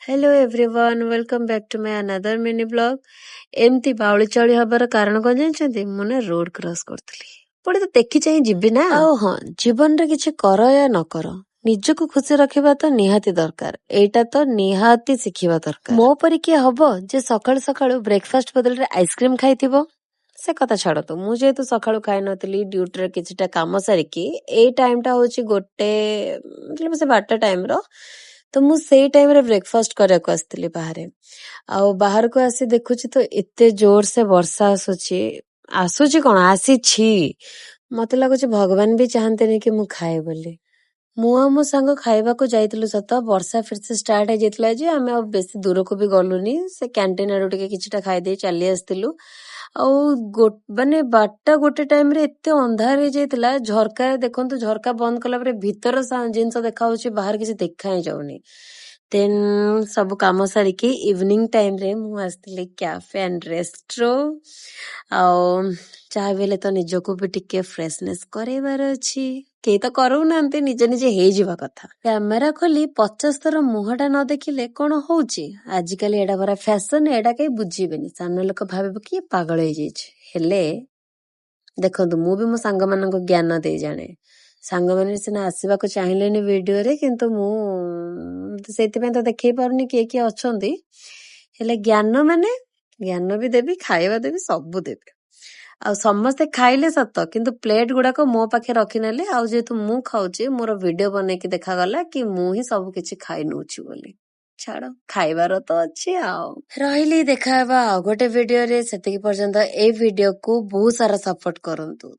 Hello everyone welcome back to my another mini blog एमती बाउली चाउली हबार कारण कौन जानछंती मु ना रोड क्रॉस करतली पुणी तो देखि चाहि जिबि ना आउ हाँ जीवन रे किछि कर या न कर निजको खुशी रखिबा तो निहाती दरकार एटा तो निहाती सिखिबा दरकार मो परि किए हबो जे सकाळु सकाळु ब्रेकफास्ट बदल रे आइसक्रीम खाइथिबो से कथा छाड़तो मु जेहेतु सकाळु खाइ नथली ड्यूटी रे किछिटा काम सारिकी ए टाइम टा होची गोटे मतलब से 12टा टाइम रो तो मु सेई टाइम रे ब्रेकफास्ट करयाको आस्थिली बाहरे आउ बाहर को आसी देखुची तो एते जोर से वर्षा आसुची कोन आसीछि मते लागुची भगवान भी चाहंतेनी कि मु खाए बोली मु आ मो सांग खाइबा को जाइतिलु सत वर्षा फिर से स्टार्ट है जेतला जे आमे अब बेसी दूर को भी गलुनी से कैंटीन आडू टिके किछिटा खाइ दे चली आस्तिलु माने बारटा गोटे टाइम रे एते अंधार हो जाइतिला झरका देखंतु झरका बंद कला परे भीतर जिनस देखा होची बाहर किसी देखा ही जाउनी देन सब काम सारिकी इवनिंग टाइम रे मु आस्तिली कैफे एंड रेस्ट्रो आउ चाहे बेले तो निजको भी टिके फ्रेशनेस करेबार अछि के तो करू नांते निजे निजे हे जिवा कथा कैमेरा खोली 50 थर मुहटा न देखिले कोन होउची आजिकल एडा बरा फैशन एडा कई बुझीबेनी सान लोक भाबे कि पागल हो जाइछ हेले देखंतु मु भी मो सांग मानको ज्ञान दे जाने सांग माने सिना आसीबा को चाहिलेनी वीडियो रे किंतु मु सेति पे तो देखै पारुनी के के अछंती हेले ज्ञान भी देबी खाइबा देबी सब देबी आ समस्ते खाइले सत किंतु प्लेट गुड़ाक मो पाखे रखी नेले आ जेहेतु मु खाऊची मोर वीडियो बने की देखा गला कि मु ही सब किछि खाइ नउची बोली छाड़ खाइबार तो अच्छी आओ रहिली देखा गोटे वीडियो रे सेतिकी पर्यंत ए वीडियो को बहुत सारा सपोर्ट करंतु।